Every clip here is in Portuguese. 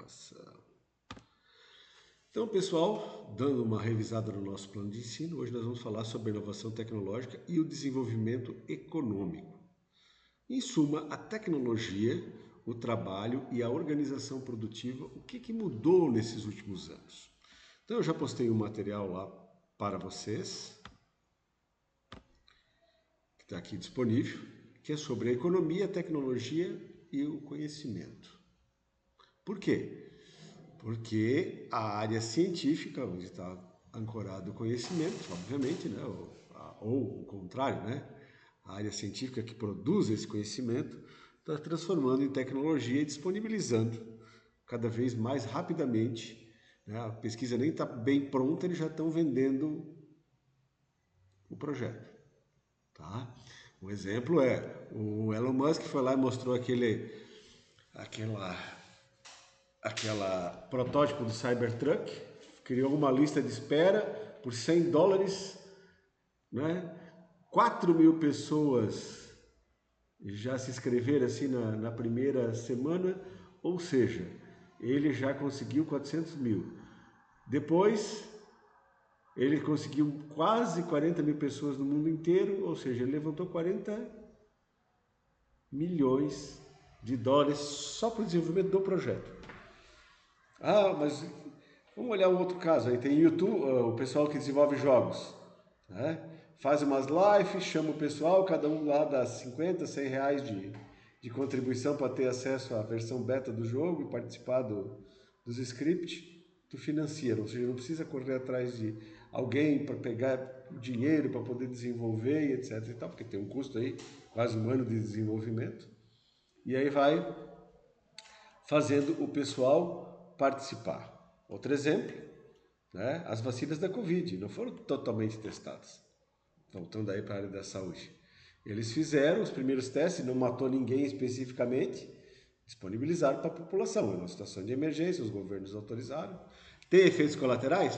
gravação. Então, pessoal, dando uma revisada no nosso plano de ensino, hoje nós vamos falar sobre a inovação tecnológica e o desenvolvimento econômico. Em suma, a tecnologia, o trabalho e a organização produtiva, o que mudou nesses últimos anos? Então, eu já postei um material lá para vocês, que está aqui disponível, que é sobre a economia, a tecnologia e o conhecimento. Por quê? Porque a área científica, onde está ancorado o conhecimento, obviamente, né? ou o contrário, né? A área científica que produz esse conhecimento está transformando em tecnologia e disponibilizando cada vez mais rapidamente. Né? A pesquisa nem está bem pronta, eles já estão vendendo o projeto. Tá? Um exemplo é o Elon Musk foi lá e mostrou aquela protótipo do Cybertruck, criou uma lista de espera por $100, né? 4.000 pessoas já se inscreveram assim na primeira semana, ou seja, ele já conseguiu 400 mil. Depois, ele conseguiu quase 40.000 pessoas no mundo inteiro, ou seja, ele levantou 40 milhões de dólares só para o desenvolvimento do projeto. Ah, mas vamos olhar um outro caso aí. Tem YouTube, o pessoal que desenvolve jogos, né? Faz umas lives, chama o pessoal, cada um lá dá 50, 100 reais de contribuição para ter acesso à versão beta do jogo e participar dos scripts. Tu financia, ou seja, não precisa correr atrás de alguém para pegar o dinheiro para poder desenvolver e etc e tal, porque tem um custo aí, quase um ano de desenvolvimento. E aí vai fazendo o pessoal participar. Outro exemplo, né? As vacinas da Covid não foram totalmente testadas. Voltando aí para a área da saúde. Eles fizeram os primeiros testes, não matou ninguém especificamente, disponibilizaram para a população. É uma situação de emergência, os governos autorizaram. Tem efeitos colaterais?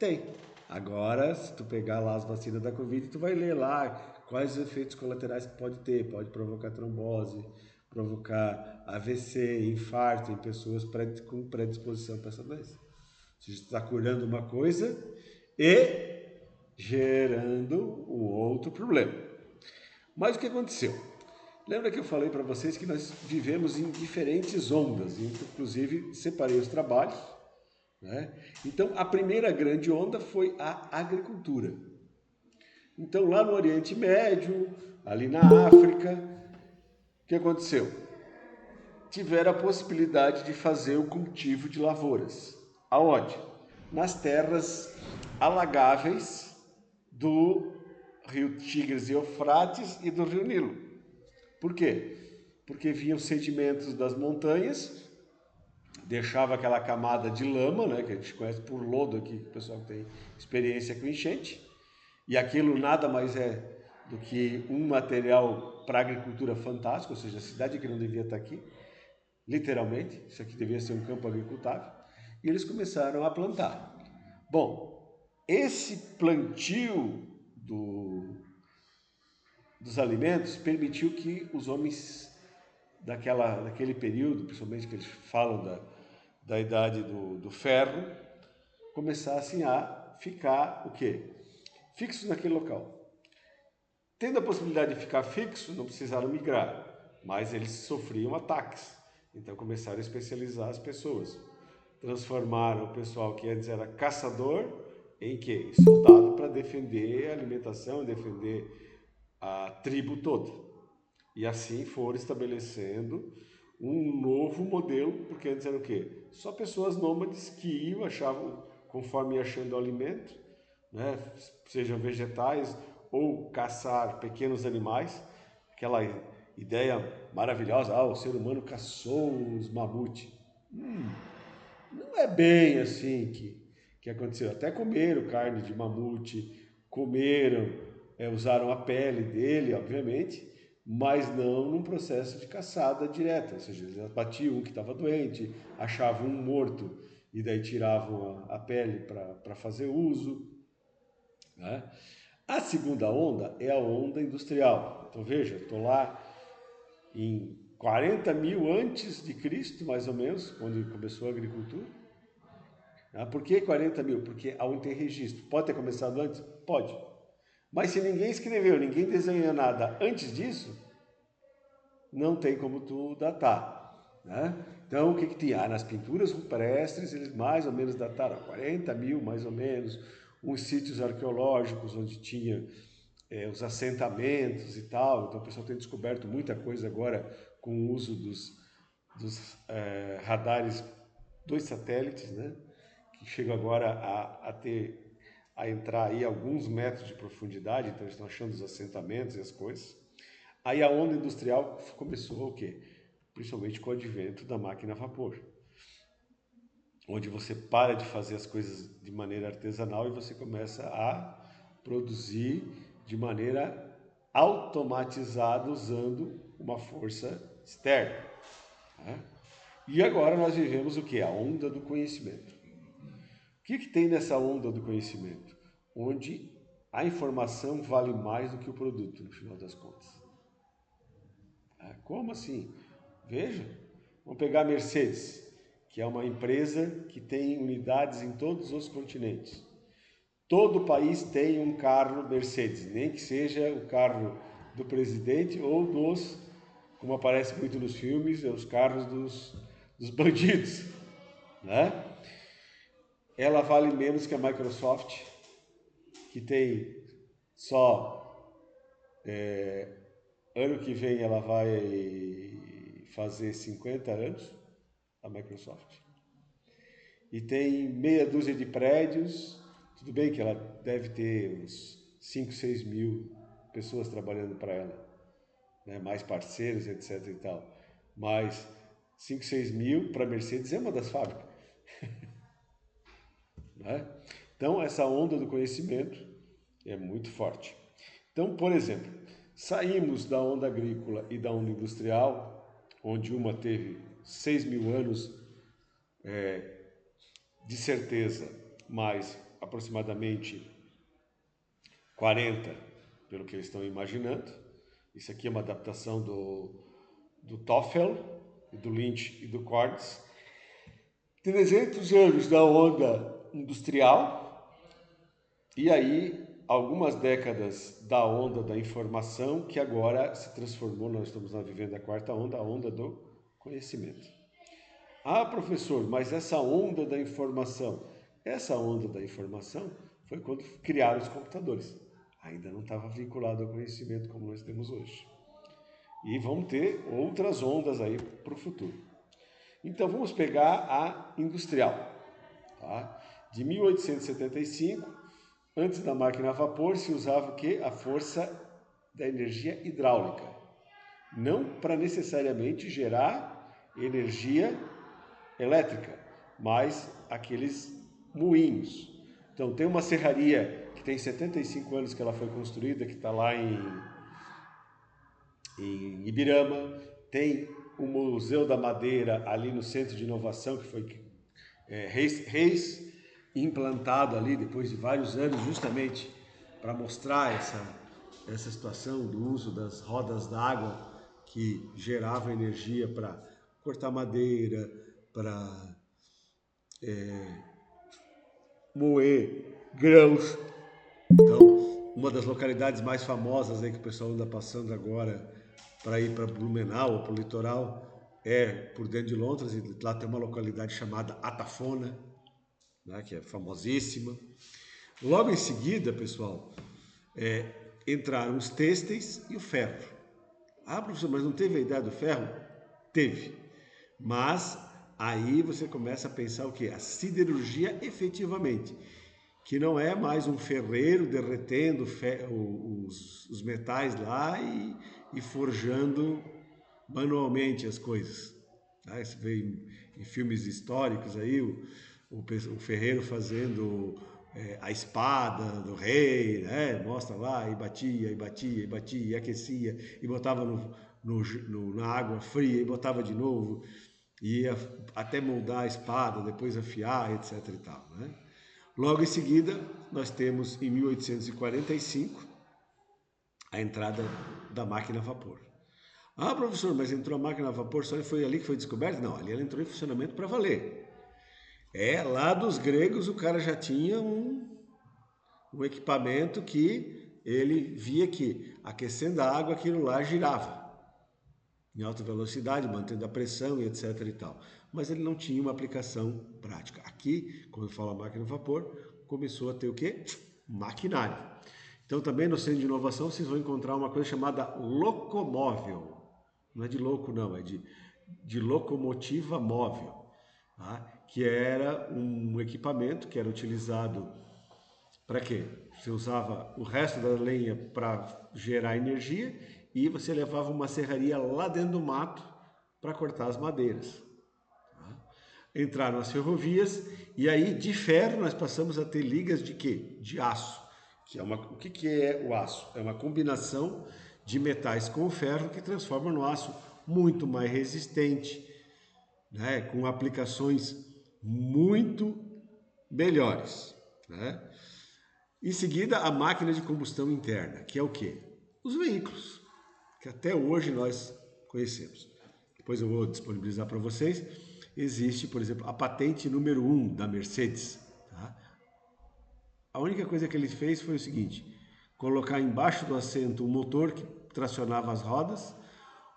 Tem. Agora, se tu pegar lá as vacinas da Covid, tu vai ler lá quais os efeitos colaterais que pode ter. Pode provocar trombose, provocar AVC, infarto em pessoas com predisposição para essa doença. Ou seja, tu está curando uma coisa e gerando um outro problema. Mas o que aconteceu? Lembra que eu falei para vocês que nós vivemos em diferentes ondas, inclusive separei os trabalhos, né? Então, a primeira grande onda foi a agricultura. Então, lá no Oriente Médio, ali na África, o que aconteceu? Tiveram a possibilidade de fazer o cultivo de lavouras. Aonde? Nas terras alagáveis do rio Tigres e Eufrates e do rio Nilo. Por quê? Porque vinham sedimentos das montanhas, deixava aquela camada de lama, né, que a gente conhece por lodo aqui, o pessoal tem experiência com enchente, e aquilo nada mais é do que um material para agricultura fantástico, ou seja, a cidade que não devia estar aqui, literalmente, isso aqui devia ser um campo agricultável, e eles começaram a plantar. Bom, esse plantio dos alimentos permitiu que os homens daquele período, principalmente que eles falam da idade do ferro, começassem a ficar o quê? Fixos naquele local. Tendo a possibilidade de ficar fixo, não precisaram migrar, mas eles sofriam ataques. Então começaram a especializar as pessoas. Transformaram o pessoal que antes era caçador em quê? Soldado para defender a alimentação, defender a tribo toda. E assim foram estabelecendo um novo modelo, porque antes era o quê? Só pessoas nômades que iam, achavam, conforme ia achando alimento, né? Sejam vegetais ou caçar pequenos animais, aquela ideia maravilhosa, o ser humano caçou os mamutes. Não é bem assim que aconteceu. Até comeram carne de mamute, comeram, usaram a pele dele, obviamente, mas não num processo de caçada direta. Ou seja, eles batiam um que estava doente, achavam um morto e daí tiravam a pele para fazer uso, né? A segunda onda é a onda industrial. Então veja, estou lá em 40 mil antes de Cristo, mais ou menos, quando começou a agricultura. Por que 40 mil? Porque aonde tem registro. Pode ter começado antes? Pode. Mas se ninguém escreveu, ninguém desenhou nada antes disso, não tem como tu datar, né? Então, o que tinha? Nas pinturas rupestres, eles mais ou menos dataram 40 mil, mais ou menos, uns sítios arqueológicos onde tinha os assentamentos e tal. Então, o pessoal tem descoberto muita coisa agora com o uso dos radares dos satélites, né? Que chegam agora a entrar aí alguns metros de profundidade, então eles estão achando os assentamentos e as coisas. Aí a onda industrial começou o quê? Principalmente com o advento da máquina a vapor, onde você para de fazer as coisas de maneira artesanal e você começa a produzir de maneira automatizada usando uma força externa, né? E agora nós vivemos o quê? A onda do conhecimento. O que tem nessa onda do conhecimento? Onde a informação vale mais do que o produto, no final das contas. Como assim? Veja, vamos pegar a Mercedes, que é uma empresa que tem unidades em todos os continentes. Todo país tem um carro Mercedes, nem que seja o carro do presidente ou dos, como aparece muito nos filmes, os carros dos bandidos, né? Ela vale menos que a Microsoft, que tem só ano que vem ela vai fazer 50 anos, a Microsoft. E tem meia dúzia de prédios, tudo bem que ela deve ter uns 5, 6 mil pessoas trabalhando para ela, né? Mais parceiros, etc e tal. Mas 5, 6 mil para a Mercedes é uma das fábricas. Né? Então, essa onda do conhecimento é muito forte. Então, por exemplo, saímos da onda agrícola e da onda industrial, onde uma teve 6 mil anos de certeza, mais aproximadamente 40, pelo que eles estão imaginando. Isso aqui é uma adaptação do Toffel, do Lynch e do Cordes. 300 anos da onda industrial e aí algumas décadas da onda da informação, que agora se transformou, nós estamos vivendo a quarta onda, a onda do conhecimento. Ah, professor, mas essa onda da informação foi quando criaram os computadores. Ainda não estava vinculado ao conhecimento como nós temos hoje. E vamos ter outras ondas aí para o futuro. Então vamos pegar a industrial, tá? De 1875, antes da máquina a vapor, se usava o quê? A força da energia hidráulica. Não para necessariamente gerar energia elétrica, mas aqueles moinhos. Então tem uma serraria que tem 75 anos que ela foi construída, que está lá em Ibirama, tem o Museu da Madeira ali no Centro de Inovação, que foi implantado ali depois de vários anos, justamente para mostrar essa situação do uso das rodas d'água que geravam energia para cortar madeira, para moer grãos. Então, uma das localidades mais famosas aí que o pessoal anda passando agora para ir para Blumenau ou para o litoral é por dentro de Londres, e lá tem uma localidade chamada Atafona, né, que é famosíssima. Logo em seguida, pessoal, entraram os têxteis e o ferro. Ah, professor, mas não teve a ideia do ferro? Teve. Mas aí você começa a pensar o quê? A siderurgia efetivamente, que não é mais um ferreiro derretendo os metais lá e forjando manualmente as coisas. Tá? Isso veio em filmes históricos aí, o ferreiro fazendo a espada do rei, né? Mostra lá, e batia, e batia, e batia, e aquecia, e botava na água fria, e botava de novo, e ia até moldar a espada, depois afiar, etc. e tal, né? Logo em seguida, nós temos em 1845 a entrada da máquina a vapor. Ah, professor, mas entrou a máquina a vapor, só foi ali que foi descoberta? Não, ali ela entrou em funcionamento para valer. Lá dos gregos o cara já tinha um equipamento que ele via que, aquecendo a água, aquilo lá girava em alta velocidade, mantendo a pressão e etc e tal. Mas ele não tinha uma aplicação prática. Aqui, quando fala máquina a vapor, começou a ter o quê? Maquinário. Então também no Centro de Inovação vocês vão encontrar uma coisa chamada locomóvel. Não é de louco não, é de locomotiva móvel. Tá? Que era um equipamento que era utilizado para quê? Você usava o resto da lenha para gerar energia e você levava uma serraria lá dentro do mato para cortar as madeiras. Entraram as ferrovias e aí de ferro nós passamos a ter ligas de quê? De aço. O que é o aço? É uma combinação de metais com ferro que transforma no aço muito mais resistente, né? Com aplicações muito melhores, né? Em seguida, a máquina de combustão interna, que é o quê? Os veículos, que até hoje nós conhecemos. Depois eu vou disponibilizar para vocês. Existe, por exemplo, a patente número 1 da Mercedes. Tá? A única coisa que ele fez foi o seguinte: colocar embaixo do assento um motor que tracionava as rodas,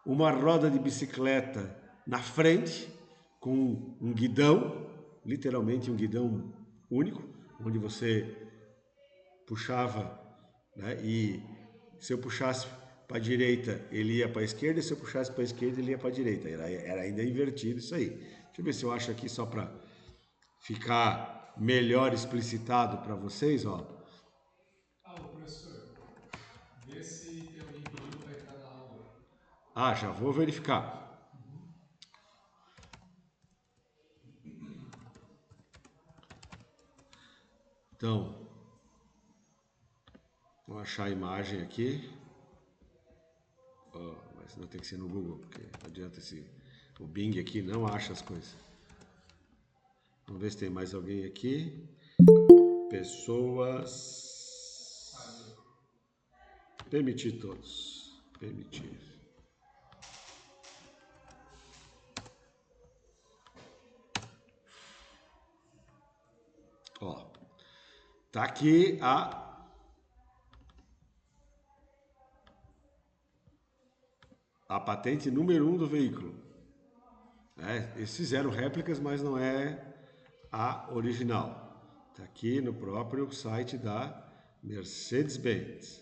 uma roda de bicicleta na frente, com um guidão, literalmente um guidão único, onde você puxava, né? E se eu puxasse para a direita, ele ia para a esquerda, e se eu puxasse para a esquerda, ele ia para a direita. Era ainda invertido isso aí. Deixa eu ver se eu acho aqui só para ficar melhor explicitado para vocês, ó. Professor, vê se tem alguém pedindo para entrar na aula. Ah, já vou verificar. Então, vou achar a imagem aqui. Oh, mas não tem que ser no Google, porque não adianta o Bing aqui não acha as coisas. Vamos ver se tem mais alguém aqui. Pessoas. Permitir todos. Permitir. Ó, tá aqui a patente número 1 do veículo. Eles fizeram réplicas, mas não é a original. Tá aqui no próprio site da Mercedes-Benz.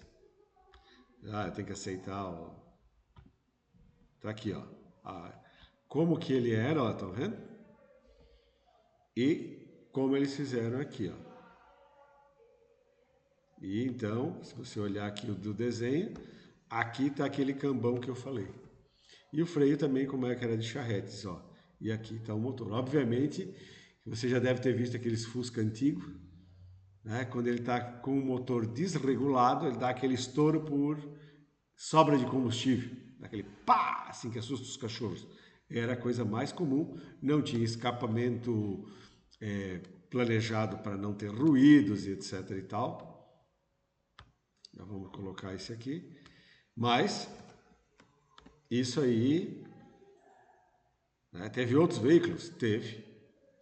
Tem que aceitar, ó. Tá aqui, ó. Como que ele era, ó, estão vendo? E como eles fizeram aqui, ó. E então, se você olhar aqui o do desenho, aqui está aquele cambão que eu falei. E o freio também, como é que era de charretes, ó. E aqui está o motor. Obviamente, você já deve ter visto aqueles Fusca antigos, né? Quando ele está com o motor desregulado, ele dá aquele estouro por sobra de combustível, aquele pá, assim que assusta os cachorros. Era a coisa mais comum, não tinha escapamento planejado para não ter ruídos e etc e tal. Já vamos colocar esse aqui. Mas isso aí, né, teve outros veículos? Teve.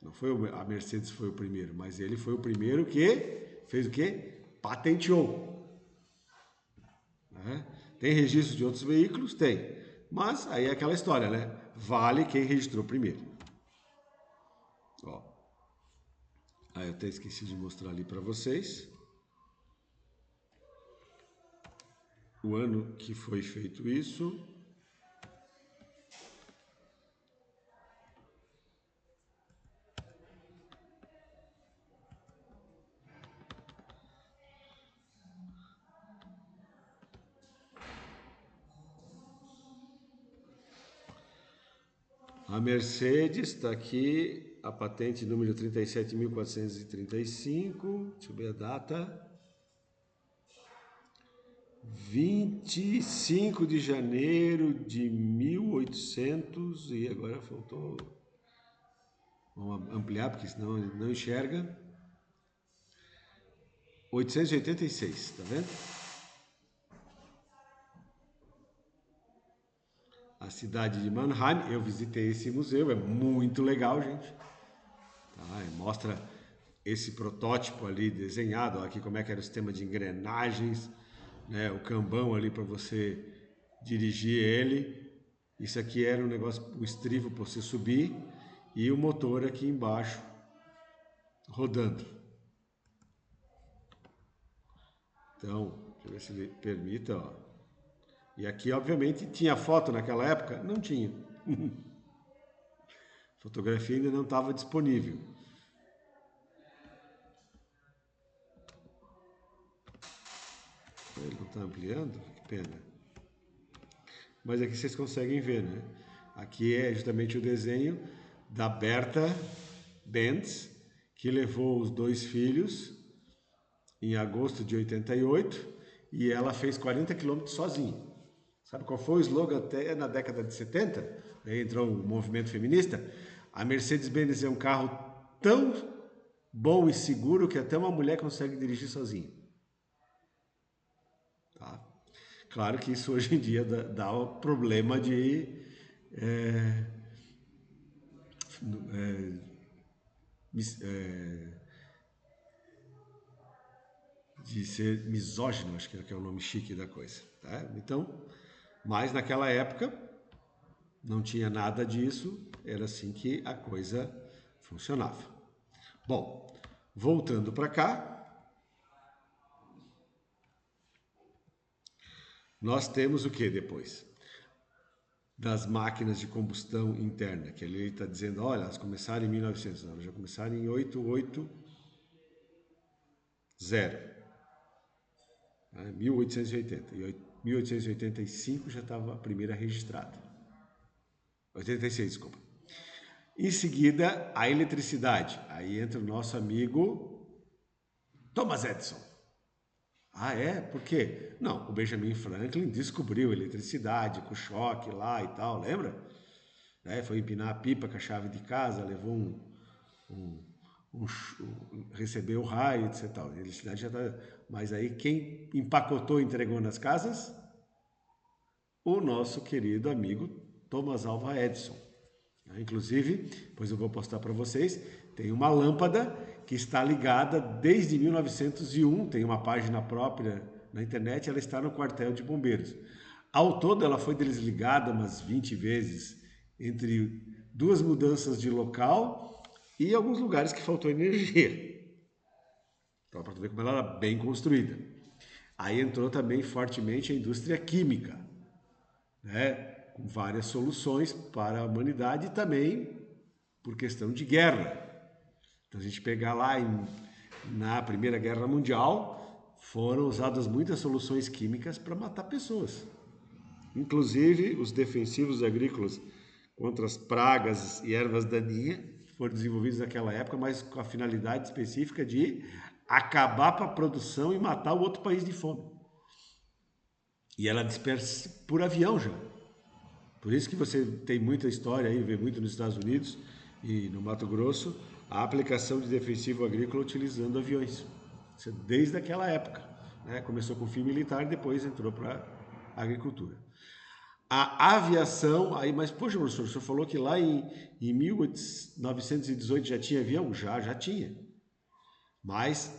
Não foi a Mercedes foi o primeiro, mas ele foi o primeiro que fez o quê? Patenteou. Né? Tem registro de outros veículos? Tem. Mas aí é aquela história, né? Vale quem registrou primeiro. Ó. Aí eu até esqueci de mostrar ali para vocês. O ano que foi feito isso. A Mercedes está aqui, a patente número 37.435, deixa eu ver a data. 25 de janeiro de 1800 e agora faltou. Vamos ampliar porque senão ele não enxerga. 886, tá vendo? a cidade de Mannheim. Eu visitei esse museu, é muito legal, gente. Tá? Mostra esse protótipo ali desenhado, aqui como é que era o sistema de engrenagens, né? O cambão ali para você dirigir ele. Isso aqui era um negócio, o estrivo para você subir e o motor aqui embaixo rodando. Então, deixa eu ver se ele permita, ó. E aqui, obviamente, tinha foto naquela época? Não tinha. Fotografia ainda não estava disponível. Ele não está ampliando? Que pena. Mas aqui vocês conseguem ver, né? Aqui é justamente o desenho da Berta Benz, que levou os 2 filhos em agosto de 88 e ela fez 40 quilômetros sozinha. Sabe qual foi o slogan até na década de 70? Aí entrou o movimento feminista. A Mercedes-Benz é um carro tão bom e seguro que até uma mulher consegue dirigir sozinha. Tá? Claro que isso hoje em dia dá o problema de ser misógino, acho que é o nome chique da coisa. Tá? Então, mas naquela época não tinha nada disso, era assim que a coisa funcionava. Bom, voltando para cá, nós temos o que depois? Das máquinas de combustão interna, que ele está dizendo, olha, elas começaram em 1900, elas já começaram em 880, 1880, e 1885 já estava a primeira registrada. 86, desculpa. Em seguida, a eletricidade. Aí entra o nosso amigo Thomas Edison. Ah, é? Por quê? Não, o Benjamin Franklin descobriu a eletricidade com choque lá e tal, lembra? Foi empinar a pipa com a chave de casa, levou recebeu o raio, etc. Tal. A eletricidade já tá... Mas aí quem empacotou e entregou nas casas? O nosso querido amigo Thomas Alva Edison. Inclusive, depois eu vou postar para vocês, tem uma lâmpada que está ligada desde 1901, tem uma página própria na internet, ela está no quartel de bombeiros. Ao todo, ela foi desligada umas 20 vezes, entre 2 mudanças de local e alguns lugares que faltou energia. Então, para ver como ela era bem construída. Aí entrou também fortemente a indústria química, né? Com várias soluções para a humanidade e também por questão de guerra. Então, a gente pegar lá na Primeira Guerra Mundial, foram usadas muitas soluções químicas para matar pessoas. Inclusive, os defensivos agrícolas contra as pragas e ervas daninhas foram desenvolvidos naquela época, mas com a finalidade específica de acabar com a produção e matar o outro país de fome. E ela dispersa por avião já. Por isso que você tem muita história aí, vê muito nos Estados Unidos e no Mato Grosso, a aplicação de defensivo agrícola utilizando aviões. Isso é desde aquela época. Né? Começou com fim militar e depois entrou para a agricultura. A aviação, aí, mas poxa, professor, o senhor falou que lá em 1918 já tinha avião? Já tinha. Mas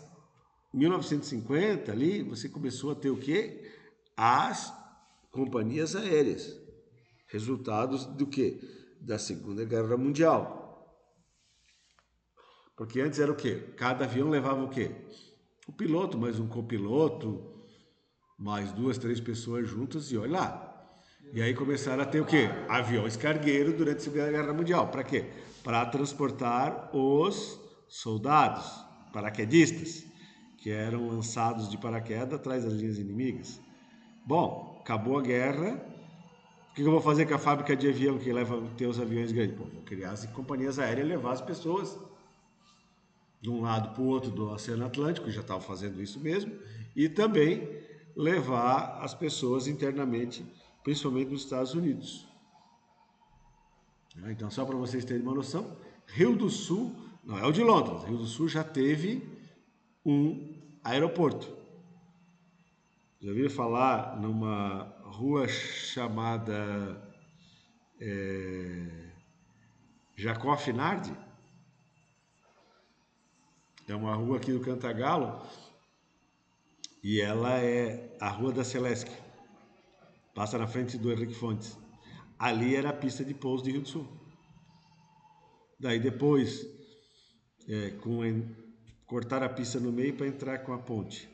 em 1950 ali, você começou a ter o quê? As companhias aéreas. Resultados do quê? Da Segunda Guerra Mundial. Porque antes era o quê? Cada avião levava o quê? O piloto, mais um copiloto, mais 2, 3 pessoas juntas e olha lá. E aí começaram a ter o quê? Aviões cargueiros durante a Segunda Guerra Mundial. Para quê? Para transportar os soldados, paraquedistas, que eram lançados de paraquedas atrás das linhas inimigas. Bom, acabou a guerra. O que eu vou fazer com a fábrica de avião que leva ter os aviões grandes? Pô, vou criar as companhias aéreas e levar as pessoas de um lado para o outro do Oceano Atlântico, já estava fazendo isso mesmo, e também levar as pessoas internamente, principalmente nos Estados Unidos. Então, só para vocês terem uma noção, Rio do Sul, não é o de Londres, Rio do Sul já teve um aeroporto. Já ouviram falar numa rua chamada Jacó Finardi, é uma rua aqui do Cantagalo, e ela é a Rua da Celeste, passa na frente do Henrique Fontes. Ali era a pista de pouso de Rio do Sul. Daí depois, cortaram a pista no meio para entrar com a ponte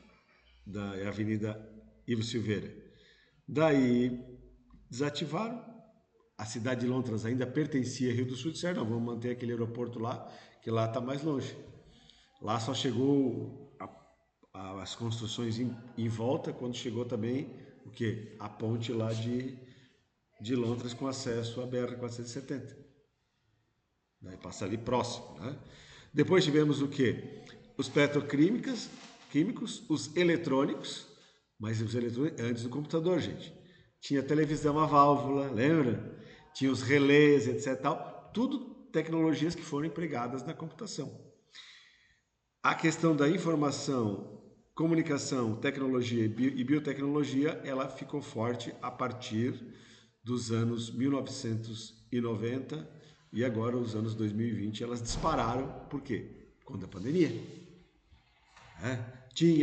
da Avenida Ivo Silveira. Daí desativaram. A cidade de Londres ainda pertencia a Rio do Sul, disseram, não, vamos manter aquele aeroporto lá, que lá está mais longe. Lá só chegou as construções em volta, quando chegou também o quê? A ponte lá de Londres com acesso à BR-470. Daí passa ali próximo, né? Depois tivemos o quê? Os petroquímicos, os eletrônicos, mas os eletrônicos antes do computador, gente. Tinha televisão a válvula, lembra? Tinha os relés, etc. Tal. Tudo tecnologias que foram empregadas na computação. A questão da informação, comunicação, tecnologia e biotecnologia, ela ficou forte a partir dos anos 1990 e agora os anos 2020 elas dispararam. Por quê? Quando a pandemia.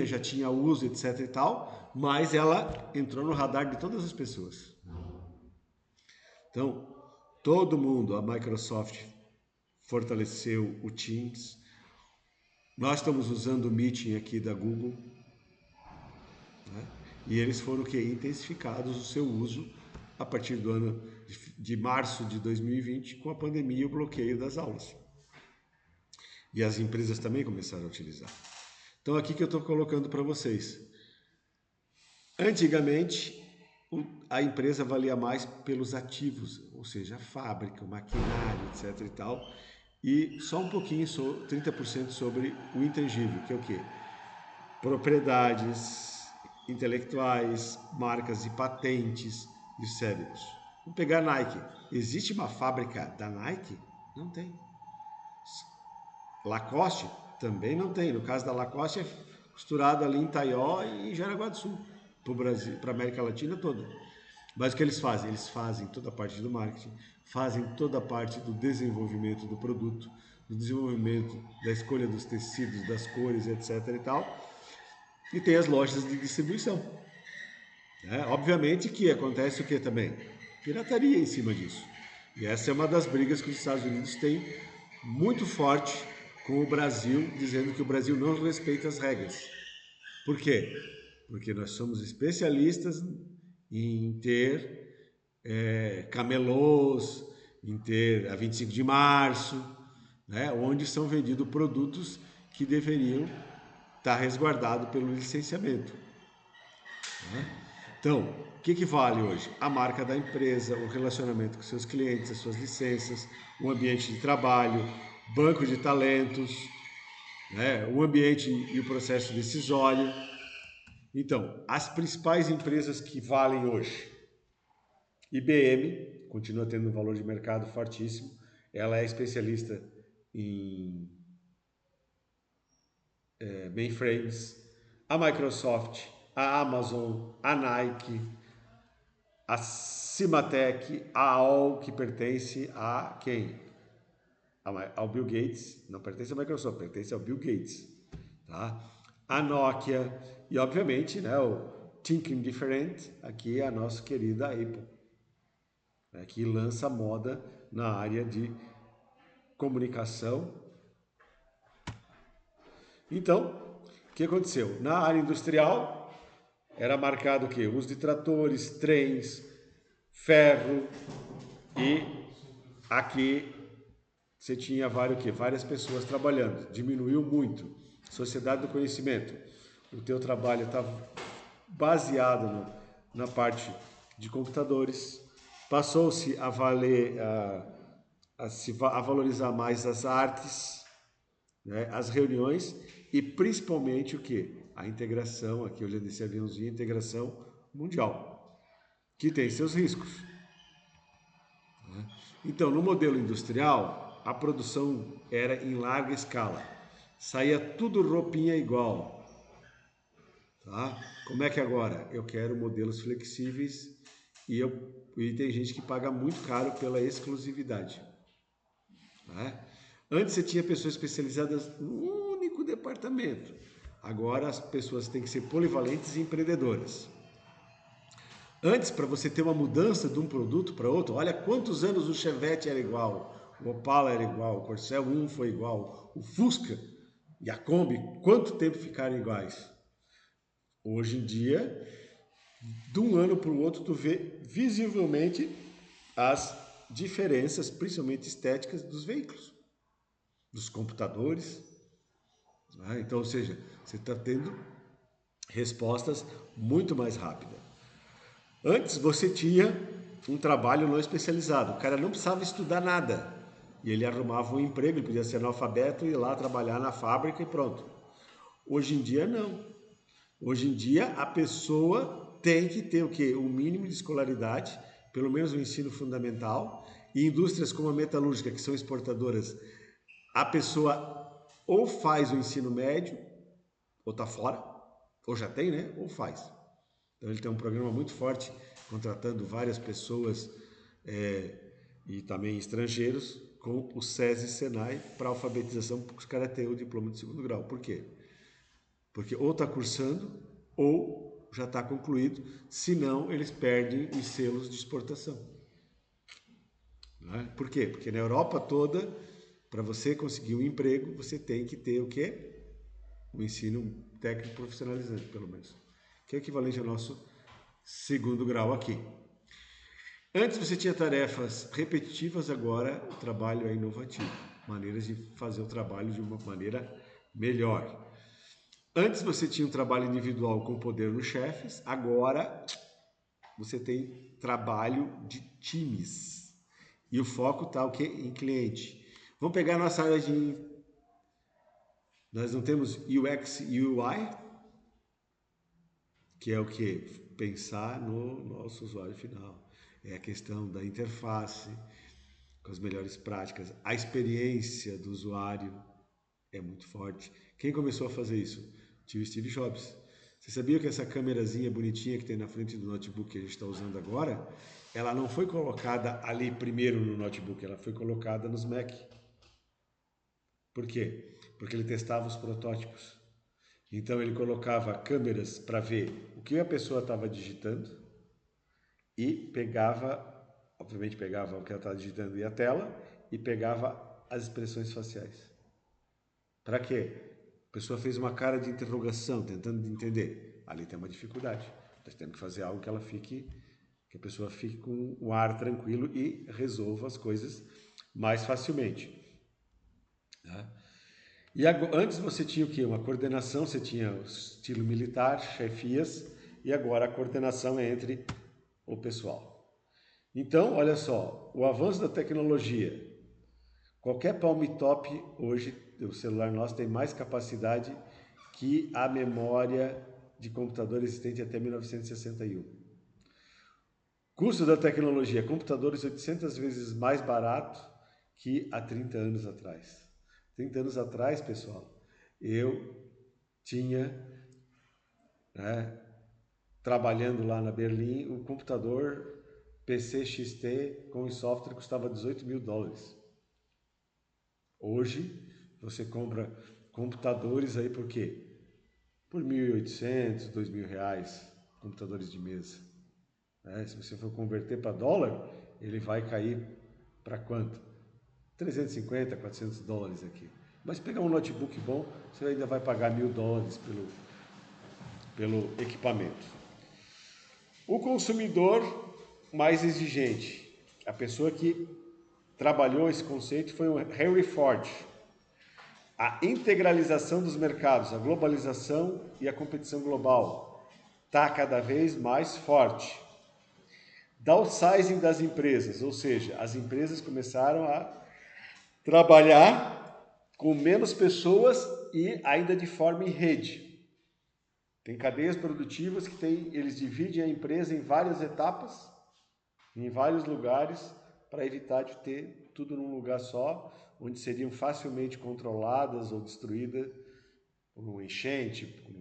Já tinha uso, etc e tal, mas ela entrou no radar de todas as pessoas. Então, todo mundo, a Microsoft fortaleceu o Teams. Nós estamos usando o Meeting aqui da Google, né? E eles foram intensificados o seu uso a partir do ano de março de 2020, com a pandemia e o bloqueio das aulas. E as empresas também começaram a utilizar. Então aqui que eu estou colocando para vocês. Antigamente, a empresa valia mais pelos ativos, ou seja, a fábrica, o maquinário, etc e tal, e só um pouquinho, 30% sobre o intangível, que é o quê? Propriedades intelectuais, marcas e patentes e cérebros. Vamos pegar a Nike. Existe uma fábrica da Nike? Não tem. Lacoste? Também não tem. No caso da Lacoste é costurado ali em Taió e em Jaraguá do Sul, para o Brasil, para a América Latina toda. Mas o que eles fazem? Eles fazem toda a parte do marketing, fazem toda a parte do desenvolvimento do produto, do desenvolvimento da escolha dos tecidos, das cores, etc e tal. E tem as lojas de distribuição. Obviamente que acontece o que também? Pirataria em cima disso. E essa é uma das brigas que os Estados Unidos têm muito forte com o Brasil, dizendo que o Brasil não respeita as regras. Por quê? Porque nós somos especialistas em ter camelôs, em ter a 25 de março, né, onde são vendidos produtos que deveriam estar resguardados pelo licenciamento. Né? Então, o que vale hoje? A marca da empresa, o relacionamento com seus clientes, as suas licenças, o ambiente de trabalho, banco de talentos, né, o ambiente e o processo decisório. Então, as principais empresas que valem hoje, IBM, continua tendo um valor de mercado fortíssimo, ela é especialista em mainframes, a Microsoft, a Amazon, a Nike, a Cimatec, a AOL, que pertence a quem? Ao Bill Gates, não pertence à Microsoft, pertence ao Bill Gates, tá? A Nokia e, obviamente, né, o Thinking Different, aqui é a nossa querida Apple, né, que lança moda na área de comunicação. Então, o que aconteceu? Na área industrial, era marcado o quê? O uso de tratores, trens, ferro, e aqui você tinha várias pessoas trabalhando. Diminuiu muito. Sociedade do conhecimento. O teu trabalho está baseado na parte de computadores. Passou-se a valorizar mais as artes, né, as reuniões e principalmente o que? A integração, aqui olhando esse aviãozinho, integração mundial, que tem seus riscos. Então, no modelo industrial, a produção era em larga escala. Saía tudo roupinha igual. Tá? Como é que agora? Eu quero modelos flexíveis e tem gente que paga muito caro pela exclusividade. Né? Antes você tinha pessoas especializadas num único departamento. Agora as pessoas têm que ser polivalentes e empreendedoras. Antes, para você ter uma mudança de um produto para outro, olha quantos anos o Chevette era igual, o Opala era igual, o Corcel 1 foi igual, o Fusca e a Kombi, quanto tempo ficaram iguais? Hoje em dia, de um ano para o outro, tu vê visivelmente as diferenças, principalmente estéticas, dos veículos, dos computadores. Né? Então, ou seja, você está tendo respostas muito mais rápidas. Antes você tinha um trabalho não especializado, o cara não precisava estudar nada e ele arrumava um emprego, ele podia ser analfabeto e ir lá trabalhar na fábrica e pronto. Hoje em dia não. Hoje em dia a pessoa tem que ter o quê? Um mínimo de escolaridade, pelo menos o ensino fundamental, e indústrias como a metalúrgica, que são exportadoras, a pessoa ou faz o ensino médio, ou está fora, ou já tem, né? Ou faz. Então ele tem um programa muito forte, contratando várias pessoas e também estrangeiros com o SESI e Senai para alfabetização, porque os caras têm o diploma de segundo grau. Por quê? Porque ou está cursando ou já está concluído, senão eles perdem os selos de exportação. Né? Por quê? Porque na Europa toda, para você conseguir um emprego, você tem que ter o quê? Um ensino técnico profissionalizante, pelo menos. Que é equivalente ao nosso segundo grau aqui. Antes você tinha tarefas repetitivas, agora o trabalho é inovativo. Maneiras de fazer o trabalho de uma maneira melhor. Antes você tinha um trabalho individual com poder nos chefes, agora você tem trabalho de times. E o foco está o quê? Em cliente. Vamos pegar a nossa área de... Nós não temos UX e UI, que é o quê? Pensar no nosso usuário final. É a questão da interface, com as melhores práticas. A experiência do usuário é muito forte. Quem começou a fazer isso? Tio Steve Jobs. Você sabia que essa câmerazinha bonitinha que tem na frente do notebook que a gente está usando agora, ela não foi colocada ali primeiro no notebook, ela foi colocada nos Mac. Por quê? Porque ele testava os protótipos. Então ele colocava câmeras para ver o que a pessoa estava digitando e pegava, obviamente pegava o que ela estava digitando e a tela, e pegava as expressões faciais. Para quê? A pessoa fez uma cara de interrogação, tentando entender. Ali tem uma dificuldade. Nós temos que fazer algo que ela fique, que a pessoa fique com o ar tranquilo e resolva as coisas mais facilmente. Tá? E antes você tinha o quê? Uma coordenação, você tinha o estilo militar, chefias, e agora a coordenação é entre o pessoal. Então, olha só, o avanço da tecnologia. Qualquer Palm Top hoje, o celular nosso tem mais capacidade que a memória de computador existente até 1961. Custo da tecnologia, computadores 800 vezes mais barato que há 30 anos atrás. 30 anos atrás, pessoal, eu tinha, trabalhando lá na Berlim, o computador PC XT com o software custava $18.000. Hoje, você compra computadores aí por quê? Por R$1.800, R$2.000, computadores de mesa. Se você for converter para dólar, ele vai cair para quanto? 350, $400 aqui. Mas se pegar um notebook bom, você ainda vai pagar $1.000 pelo equipamento. O consumidor mais exigente, a pessoa que trabalhou esse conceito foi o Henry Ford. A integralização dos mercados, a globalização e a competição global está cada vez mais forte. Downsizing das empresas, ou seja, as empresas começaram a trabalhar com menos pessoas e ainda de forma em rede. Tem cadeias produtivas que eles dividem a empresa em várias etapas, em vários lugares, para evitar de ter tudo num lugar só, onde seriam facilmente controladas ou destruídas por uma enchente, por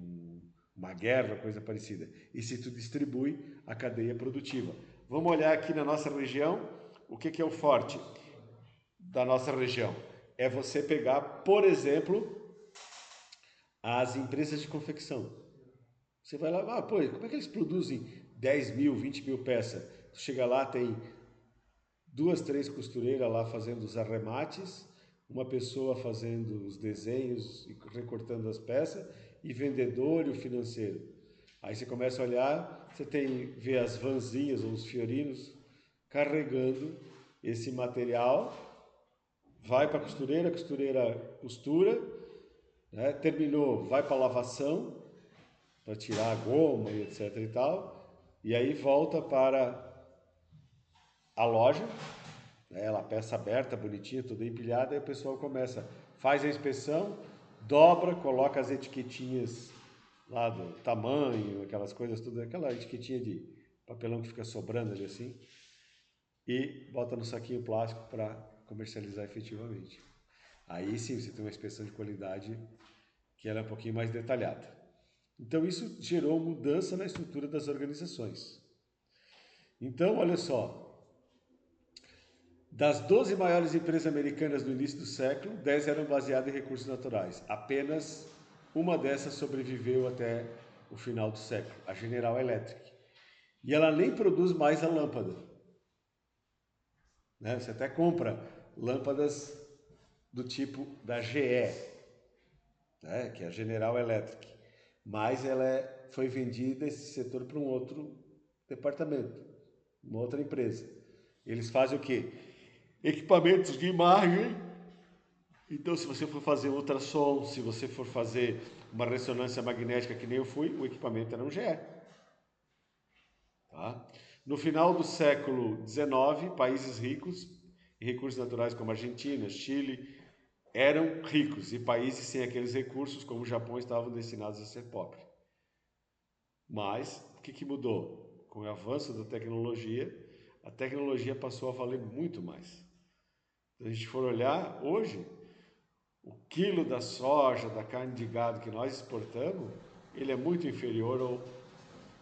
uma guerra, coisa parecida. E se tu distribui a cadeia produtiva. vamos olhar aqui na nossa região, o que é o forte da nossa região? É você pegar, por exemplo, as empresas de confecção. Você vai lá, pô, como é que eles produzem 10 mil, 20 mil peças? Tu chega lá, tem 2, 3 costureiras lá fazendo os arremates, uma pessoa fazendo os desenhos e recortando as peças, e vendedor e o financeiro. Aí você começa a olhar, você vê as vanzinhas ou os fiorinos carregando esse material, vai para a costureira costura, né? Terminou, vai para a lavação, para tirar a goma e etc e tal, e aí volta para a loja, né? Ela peça aberta, bonitinha, toda empilhada, e o pessoal começa, faz a inspeção, dobra, coloca as etiquetinhas lá do tamanho, aquelas coisas, tudo, aquela etiquetinha de papelão que fica sobrando ali assim, e bota no saquinho plástico para comercializar efetivamente. Aí sim você tem uma inspeção de qualidade que ela é um pouquinho mais detalhada. Então isso gerou mudança na estrutura das organizações. Então, olha só, das 12 maiores empresas americanas do início do século, 10 eram baseadas em recursos naturais. Apenas uma dessas sobreviveu até o final do século, a General Electric. E ela nem produz mais a lâmpada, né? Você até compra lâmpadas do tipo da GE, né? Que é a General Electric. Mas foi vendida esse setor para um outro departamento, uma outra empresa. Eles fazem o quê? Equipamentos de imagem. Então, se você for fazer ultrassom, se você for fazer uma ressonância magnética, que nem eu fui, o equipamento era um GE. Tá? No final do século XIX, países ricos em recursos naturais como Argentina, Chile, eram ricos, e países sem aqueles recursos, como o Japão, estavam destinados a ser pobres. Mas, o que mudou? Com o avanço da tecnologia, a tecnologia passou a valer muito mais. Se a gente for olhar, hoje, o quilo da soja, da carne de gado que nós exportamos, ele é muito inferior ao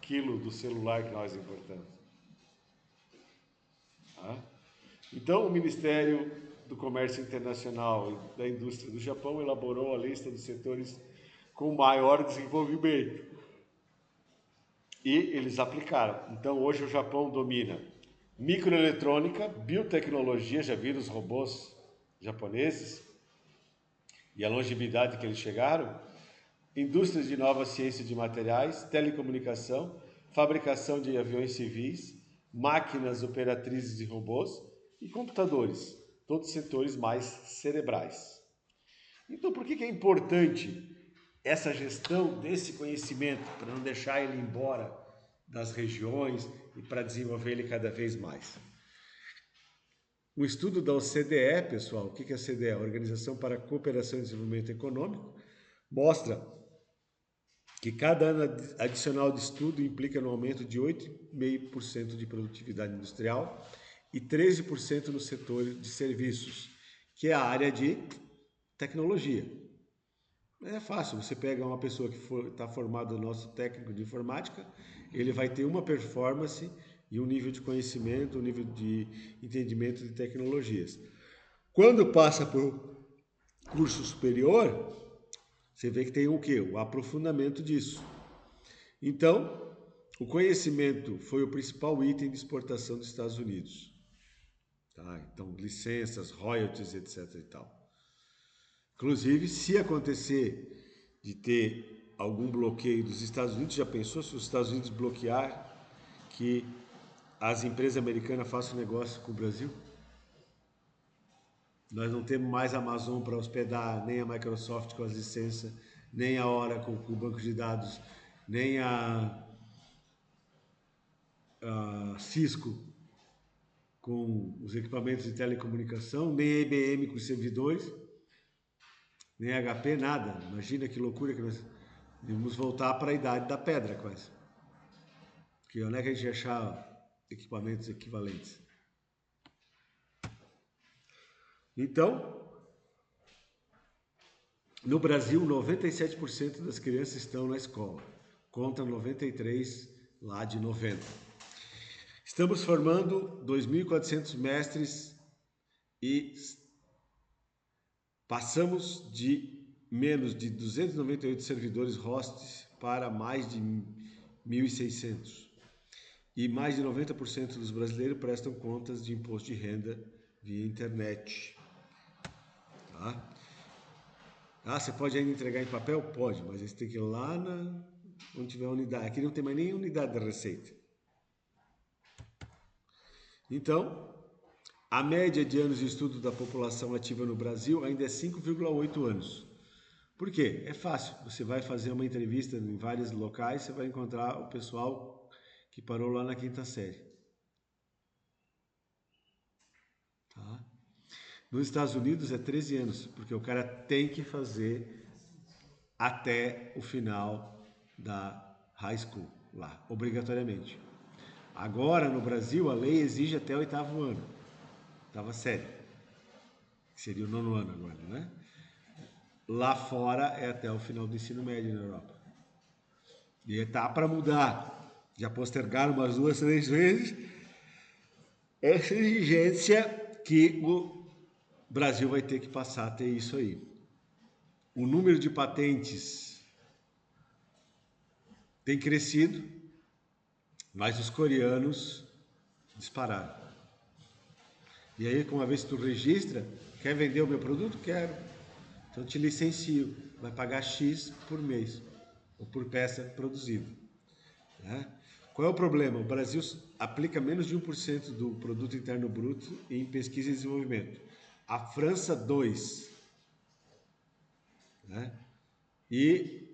quilo do celular que nós importamos. Tá? Então, o Ministério do Comércio Internacional e da Indústria do Japão elaborou a lista dos setores com maior desenvolvimento. E eles aplicaram. Então, hoje o Japão domina microeletrônica, biotecnologia, já viram os robôs japoneses e a longevidade que eles chegaram, indústrias de nova ciência de materiais, telecomunicação, fabricação de aviões civis, máquinas operatrizes de robôs e computadores, todos setores mais cerebrais. Então, por que é importante essa gestão desse conhecimento, para não deixar ele embora das regiões e para desenvolver ele cada vez mais? Um estudo da OCDE, pessoal, o que é a OCDE? A Organização para a Cooperação e Desenvolvimento Econômico, mostra que cada ano adicional de estudo implica no aumento de 8,5% de produtividade industrial e 13% no setor de serviços, que é a área de tecnologia. É fácil, você pega uma pessoa que está formada no nosso técnico de informática, ele vai ter uma performance e um nível de conhecimento, um nível de entendimento de tecnologias. Quando passa para o curso superior, você vê que tem o quê? O aprofundamento disso. Então, o conhecimento foi o principal item de exportação dos Estados Unidos. Tá? Então, licenças, royalties, etc. e tal. Inclusive, se acontecer de ter algum bloqueio dos Estados Unidos, já pensou se os Estados Unidos bloquear que as empresas americanas façam negócio com o Brasil? Nós não temos mais a Amazon para hospedar, nem a Microsoft com as licenças, nem a Oracle com o banco de dados, nem a Cisco com os equipamentos de telecomunicação, nem a IBM com os servidores, nem a HP, nada. Imagina que loucura que nós vamos voltar para a idade da pedra quase. Porque onde é que a gente ia achar equipamentos equivalentes? Então, no Brasil, 97% das crianças estão na escola, contra 93% lá de 90%. Estamos formando 2.400 mestres e passamos de menos de 298 servidores hosts para mais de 1.600. E mais de 90% dos brasileiros prestam contas de imposto de renda via internet. Tá? Você pode ainda entregar em papel? Pode, mas você tem que ir lá onde tiver unidade. Aqui não tem mais nem unidade da Receita. Então, a média de anos de estudo da população ativa no Brasil ainda é 5,8 anos. Por quê? É fácil. Você vai fazer uma entrevista em vários locais, você vai encontrar o pessoal que parou lá na 5ª série. Tá? Nos Estados Unidos é 13 anos, porque o cara tem que fazer até o final da high school lá, obrigatoriamente. Agora, no Brasil, a lei exige até o 8º ano, 8ª série, que seria o 9º ano agora, né? Lá fora é até o final do ensino médio na Europa. E está para mudar. Já postergaram umas 2, 3 vezes essa exigência que o Brasil vai ter que passar a ter isso aí. O número de patentes tem crescido, mas os coreanos dispararam. E aí, uma vez que tu registra, quer vender o meu produto? Quero. Então te licencio, vai pagar X por mês, ou por peça produzida. Né? Qual é o problema? O Brasil aplica menos de 1% do produto interno bruto em pesquisa e desenvolvimento. A França, 2%. Né? E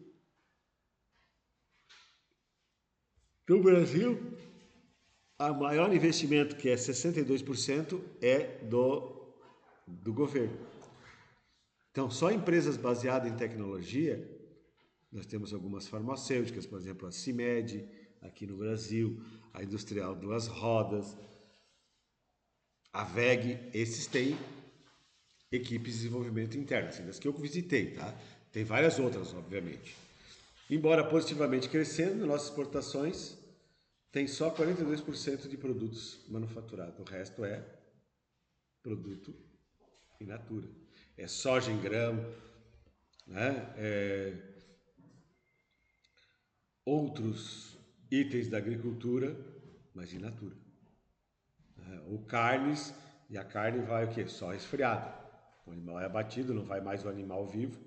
no Brasil, o maior investimento, que é 62%, é do governo. Então, só empresas baseadas em tecnologia, nós temos algumas farmacêuticas, por exemplo, a CIMED, aqui no Brasil, a Industrial Duas Rodas, a VEG, esses têm equipes de desenvolvimento interno, assim, das que eu visitei, tá? Tem várias outras, obviamente. Embora positivamente crescendo, nossas exportações tem só 42% de produtos manufaturados, o resto é produto in natura. É soja em grão, né? Outros itens da agricultura, mas in natura. Ou carnes, e a carne vai o quê? Só resfriada. O animal é abatido, não vai mais o animal vivo,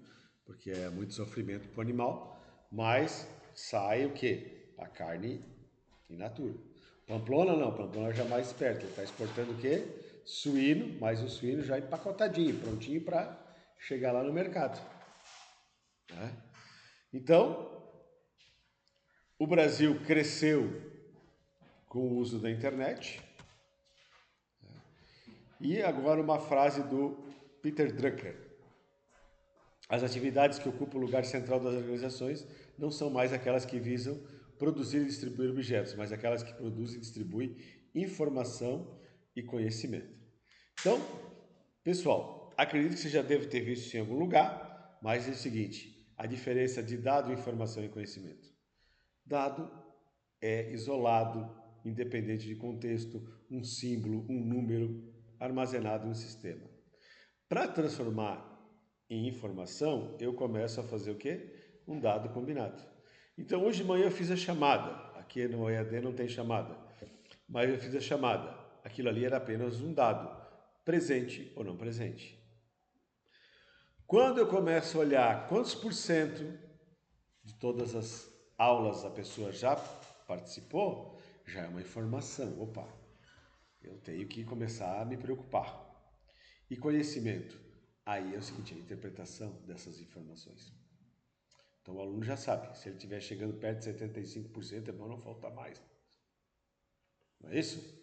porque é muito sofrimento para o animal, mas sai o quê? A carne in natura. Pamplona não, Pamplona já é mais esperto, ele está exportando o quê? Suíno, mas o suíno já empacotadinho, prontinho para chegar lá no mercado. Né? Então, o Brasil cresceu com o uso da internet. E agora uma frase do Peter Drucker. As atividades que ocupam o lugar central das organizações não são mais aquelas que visam produzir e distribuir objetos, mas aquelas que produzem e distribuem informação e conhecimento. Então, pessoal, acredito que você já deve ter visto isso em algum lugar, mas é o seguinte, a diferença de dado, informação e conhecimento. Dado é isolado, independente de contexto, um símbolo, um número armazenado em um sistema. Para transformar em informação, eu começo a fazer o quê? Um dado combinado. Então, hoje de manhã eu fiz a chamada. Aqui no EAD não tem chamada, mas eu fiz a chamada. Aquilo ali era apenas um dado, presente ou não presente. Quando eu começo a olhar quantos por cento de todas as aulas a pessoa já participou, já é uma informação. Opa, eu tenho que começar a me preocupar. E conhecimento? Aí é o seguinte, a interpretação dessas informações. Então o aluno já sabe, se ele estiver chegando perto de 75%, é bom não faltar mais. Não é isso?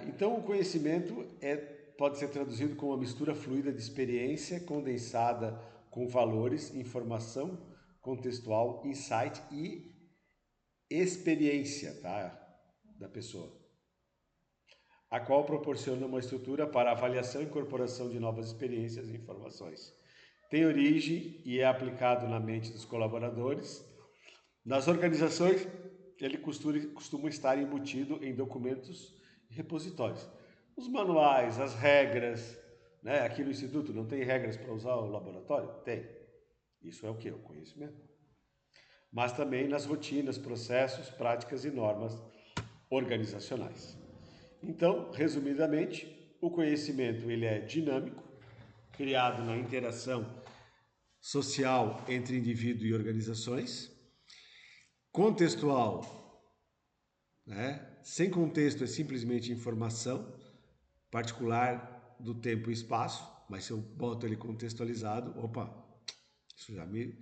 Então o conhecimento pode ser traduzido como uma mistura fluida de experiência condensada com valores, informação contextual, insight e experiência, tá? Da pessoa, a qual proporciona uma estrutura para avaliação e incorporação de novas experiências e informações. Tem origem e é aplicado na mente dos colaboradores, nas organizações ele costuma estar embutido em documentos e repositórios. Os manuais, as regras, né? Aqui no Instituto não tem regras para usar o laboratório? Tem. Isso é o que? O conhecimento. Mas também nas rotinas, processos, práticas e normas organizacionais. Então, resumidamente, o conhecimento ele é dinâmico, criado na interação social entre indivíduo e organizações, contextual, né? Sem contexto é simplesmente informação particular do tempo e espaço, mas se eu boto ele contextualizado, opa, isso já me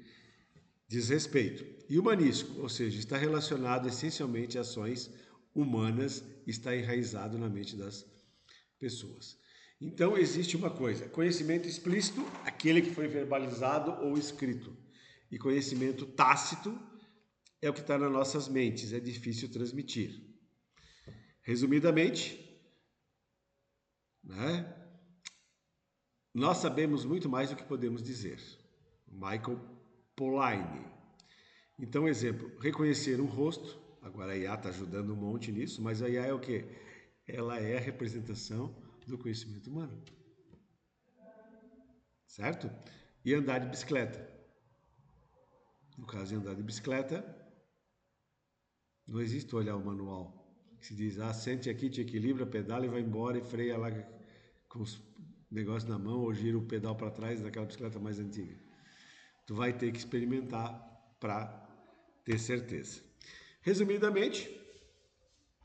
diz respeito. E humanístico, ou seja, está relacionado essencialmente a ações humanas, está enraizado na mente das pessoas. Então existe uma coisa, conhecimento explícito, aquele que foi verbalizado ou escrito, e conhecimento tácito é o que está nas nossas mentes, é difícil transmitir. Resumidamente, né, nós sabemos muito mais do que podemos dizer. Michael Polanyi. Então, exemplo, reconhecer um rosto, agora a IA está ajudando um monte nisso, mas a IA é o quê? Ela é a representação do conhecimento humano. Certo? E andar de bicicleta. No caso de andar de bicicleta, não existe olhar o manual. Que se diz, sente aqui, te equilibra, pedala e vai embora e freia lá com os negócios na mão ou gira o pedal para trás daquela bicicleta mais antiga. Tu vai ter que experimentar para ter certeza. Resumidamente,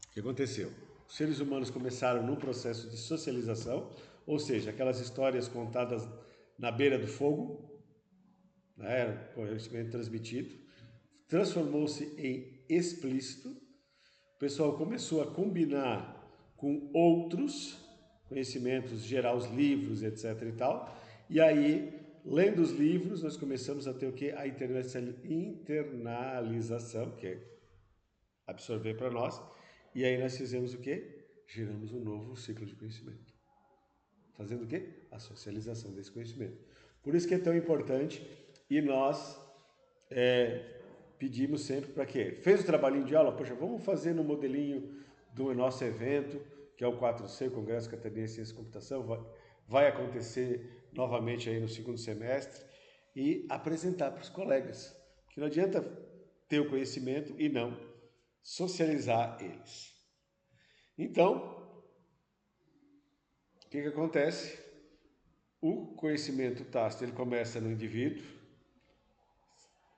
o que aconteceu? Os seres humanos começaram num processo de socialização, ou seja, aquelas histórias contadas na beira do fogo, né, conhecimento transmitido, transformou-se em explícito. O pessoal começou a combinar com outros conhecimentos, gerar os livros, etc. e tal. E aí, lendo os livros, nós começamos a ter o que? A internalização, que é absorver para nós. E aí nós fizemos o quê? Geramos um novo ciclo de conhecimento. Fazendo o quê? A socialização desse conhecimento. Por isso que é tão importante e nós pedimos sempre para quê? Fez o trabalhinho de aula? Poxa, vamos fazer no modelinho do nosso evento, que é o 4C, Congresso Catarinense de Ciência e Computação, vai acontecer novamente aí no segundo semestre, e apresentar para os colegas, que não adianta ter o conhecimento e não socializar eles. Então, o que acontece? O conhecimento tácito, ele começa no indivíduo,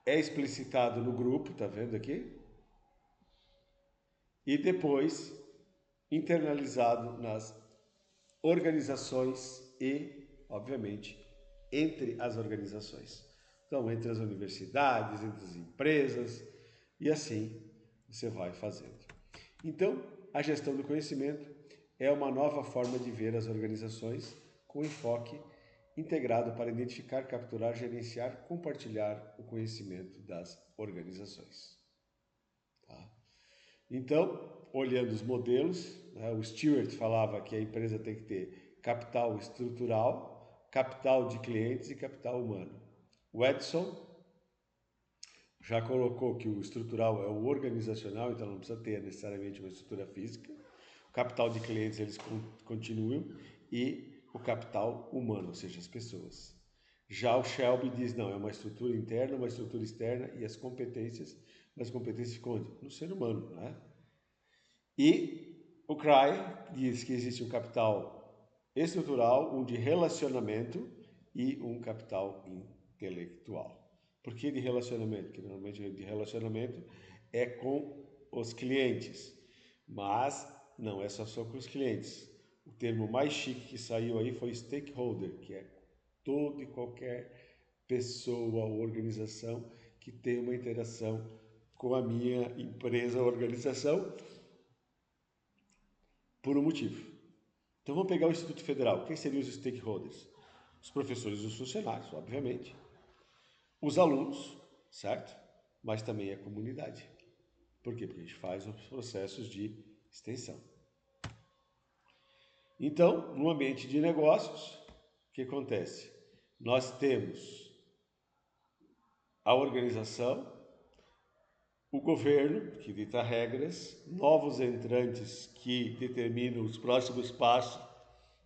é explicitado no grupo, tá vendo aqui? E depois internalizado nas organizações e, obviamente, entre as organizações. Então, entre as universidades, entre as empresas, e assim você vai fazendo. Então, a gestão do conhecimento é uma nova forma de ver as organizações com enfoque integrado para identificar, capturar, gerenciar, compartilhar o conhecimento das organizações. Tá? Então, olhando os modelos, né, o Stewart falava que a empresa tem que ter capital estrutural, capital de clientes e capital humano. O Edson já colocou que o estrutural é o organizacional, então não precisa ter necessariamente uma estrutura física. O capital de clientes eles continuam e o capital humano, ou seja, as pessoas. Já o Shelby diz, não, é uma estrutura interna, uma estrutura externa e as competências ficam onde? No ser humano, né? E o Cry diz que existe um capital estrutural, um de relacionamento e um capital intelectual. Por que de relacionamento? Porque normalmente de relacionamento é com os clientes, mas não é só com os clientes. O termo mais chique que saiu aí foi stakeholder, que é toda e qualquer pessoa ou organização que tem uma interação com a minha empresa ou organização por um motivo. Então vamos pegar o Instituto Federal. Quem seriam os stakeholders? Os professores e os funcionários, obviamente. Os alunos, certo? Mas também a comunidade. Por quê? Porque a gente faz os processos de extensão. Então, no ambiente de negócios, o que acontece? Nós temos a organização, o governo, que dita regras, novos entrantes que determinam os próximos passos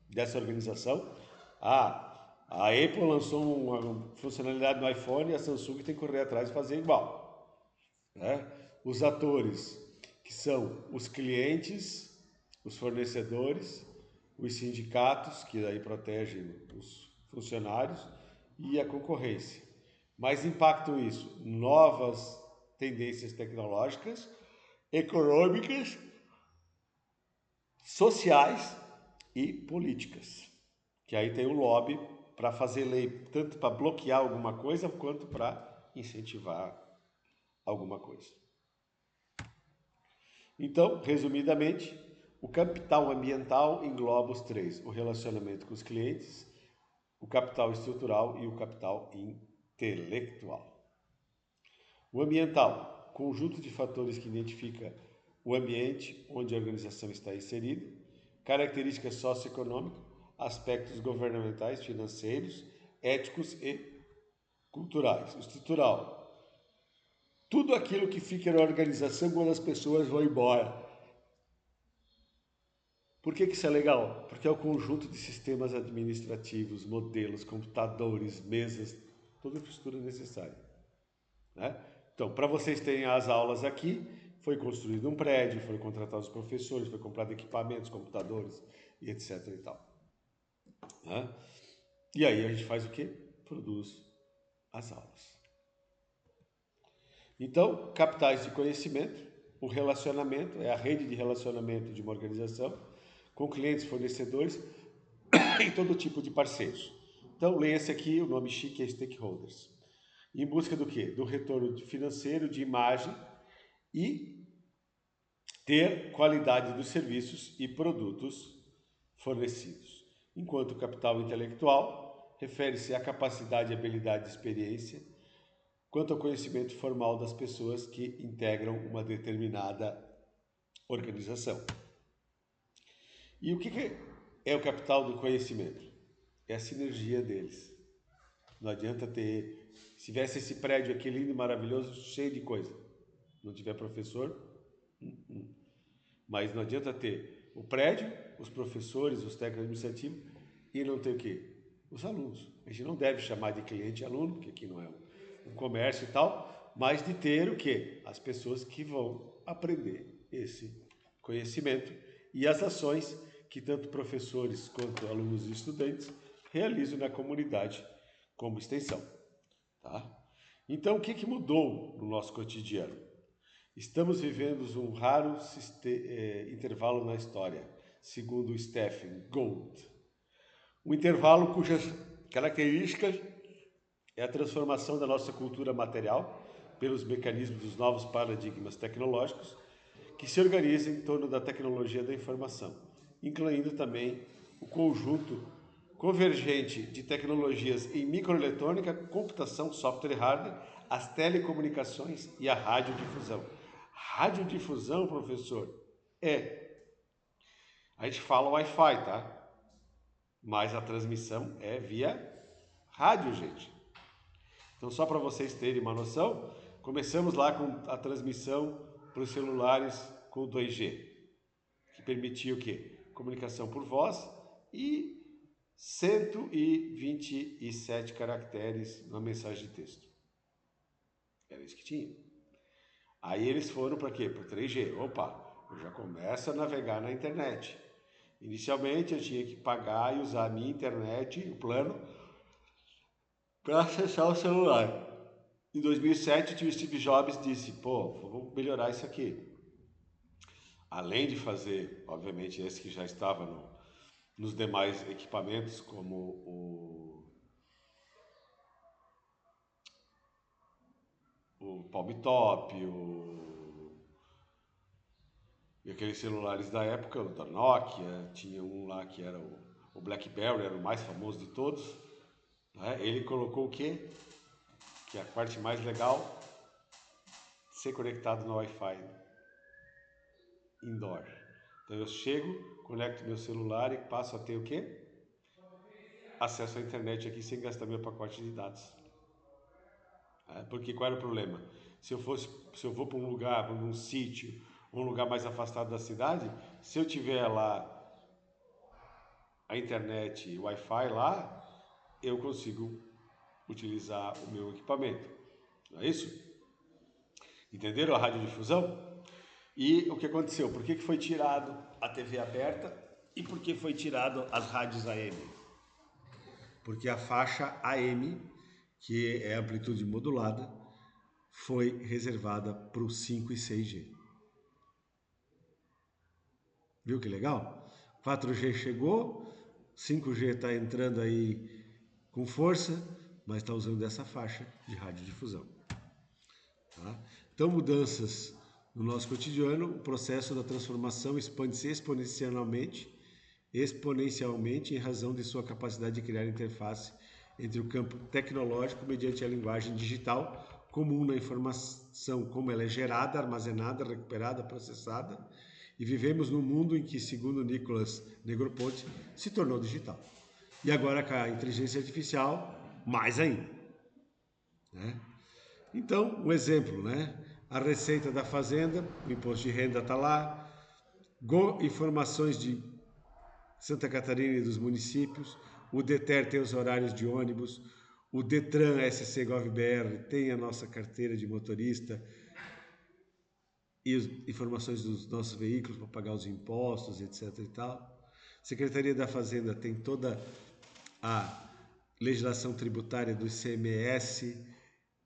dessa organização. A Apple lançou uma funcionalidade no iPhone e a Samsung tem que correr atrás e fazer igual, né? Os atores, que são os clientes, os fornecedores, os sindicatos, que daí protegem os funcionários, e a concorrência. Mas impactam isso novas tendências tecnológicas, econômicas, sociais e políticas. Que aí tem o lobby para fazer lei, tanto para bloquear alguma coisa quanto para incentivar alguma coisa. Então, resumidamente, o capital ambiental engloba os três: o relacionamento com os clientes, o capital estrutural e o capital intelectual. O ambiental, conjunto de fatores que identifica o ambiente onde a organização está inserida, características socioeconômicas, aspectos governamentais, financeiros, éticos e culturais. O estrutural, tudo aquilo que fica na organização quando as pessoas vão embora. Por que isso é legal? Porque é o conjunto de sistemas administrativos, modelos, computadores, mesas, toda a infraestrutura necessária, né? Então, para vocês terem as aulas aqui, foi construído um prédio, foram contratados professores, foi comprado equipamentos, computadores e etc e tal, né? E aí a gente faz o quê? Produz as aulas. Então, capitais de conhecimento, o relacionamento, é a rede de relacionamento de uma organização, com clientes, fornecedores e todo tipo de parceiros. Então, leia-se aqui, o nome chique é stakeholders. Em busca do quê? Do retorno financeiro, de imagem e ter qualidade dos serviços e produtos fornecidos. Enquanto o capital intelectual refere-se à capacidade, habilidade e experiência quanto ao conhecimento formal das pessoas que integram uma determinada organização. E o que é o capital do conhecimento? É a sinergia deles. Não adianta ter... Se tivesse esse prédio aqui lindo e maravilhoso, cheio de coisa, não tiver professor, mas não adianta ter o prédio, os professores, os técnicos administrativos e não ter o quê? Os alunos. A gente não deve chamar de cliente e aluno, porque aqui não é um comércio e tal, mas de ter o quê? As pessoas que vão aprender esse conhecimento e as ações que tanto professores quanto alunos e estudantes realizam na comunidade como extensão, tá? Então, o que mudou no nosso cotidiano? Estamos vivendo um raro intervalo na história, segundo Stephen Gould. Um intervalo cujas características é a transformação da nossa cultura material pelos mecanismos dos novos paradigmas tecnológicos que se organizam em torno da tecnologia da informação, incluindo também o conjunto convergente de tecnologias em microeletrônica, computação, software e hardware, as telecomunicações e a radiodifusão. Radiodifusão, professor, a gente fala Wi-Fi, tá? Mas a transmissão é via rádio, gente. Então, só para vocês terem uma noção, começamos lá com a transmissão para os celulares com 2G, que permitia o quê? Comunicação por voz e 127 caracteres na mensagem de texto. Era isso que tinha. Aí eles foram para quê? Para 3G. Opa, eu já começo a navegar na internet. Inicialmente eu tinha que pagar e usar a minha internet, o plano, para acessar o celular. Em 2007, o Steve Jobs disse, pô, vamos melhorar isso aqui. Além de fazer, obviamente, esse que já estava nos demais equipamentos, como o Palm Top, e aqueles celulares da época, o da Nokia, tinha um lá que era o BlackBerry, era o mais famoso de todos, né? Ele colocou o quê? Que é a parte mais legal, ser conectado no Wi-Fi indoor. Então eu chego, conecto meu celular e passo a ter o quê? Acesso à internet aqui sem gastar meu pacote de dados. Porque qual era o problema? Se eu for para um lugar, para um sítio, um lugar mais afastado da cidade, se eu tiver lá a internet, o Wi-Fi lá, eu consigo utilizar o meu equipamento. Não é isso? Entenderam a radiodifusão? E o que aconteceu? Por que foi tirado a TV aberta e por que foi tirado as rádios AM? Porque a faixa AM, que é amplitude modulada, foi reservada para o 5 e 6G. Viu que legal? 4G chegou, 5G está entrando aí com força, mas está usando essa faixa de radiodifusão. Tá? Então, mudanças no nosso cotidiano, o processo da transformação expande-se exponencialmente em razão de sua capacidade de criar interface entre o campo tecnológico mediante a linguagem digital comum na informação, como ela é gerada, armazenada, recuperada, processada, e vivemos num mundo em que, segundo Nicolas Negroponte, se tornou digital. E agora com a inteligência artificial, mais ainda. Né? Então, um exemplo, né? A receita da fazenda, o imposto de renda está lá, informações de Santa Catarina e dos municípios, o DETER tem os horários de ônibus, o Detran SC GovBR tem a nossa carteira de motorista e as informações dos nossos veículos para pagar os impostos, etc. e tal. Secretaria da Fazenda tem toda a legislação tributária do ICMS,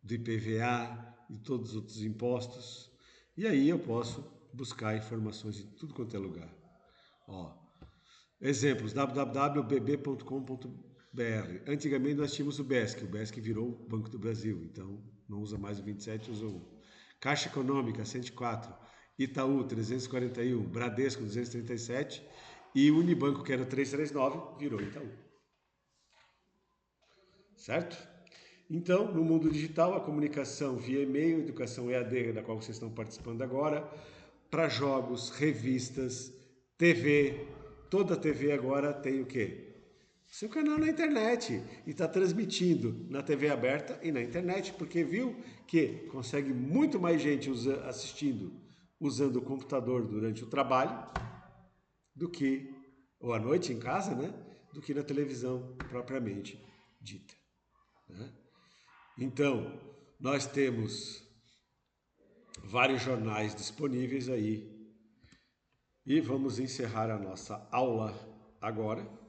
do IPVA e todos os outros impostos. E aí eu posso buscar informações de tudo quanto é lugar. Exemplos, www.bb.com.br. Antigamente nós tínhamos o BESC virou o Banco do Brasil, então não usa mais o 27, usa o 1. Caixa Econômica 104, Itaú 341, Bradesco 237 e Unibanco, que era 339, virou Itaú. Certo? Então, no mundo digital, a comunicação via e-mail, educação EAD, da qual vocês estão participando agora, para jogos, revistas, TV, toda TV agora tem o quê? Seu canal na internet e está transmitindo na TV aberta e na internet, porque viu que consegue muito mais gente assistindo, usando o computador durante o trabalho, do que, ou à noite em casa, né? Do que na televisão propriamente dita. Né? Então, nós temos vários jornais disponíveis aí e vamos encerrar a nossa aula agora.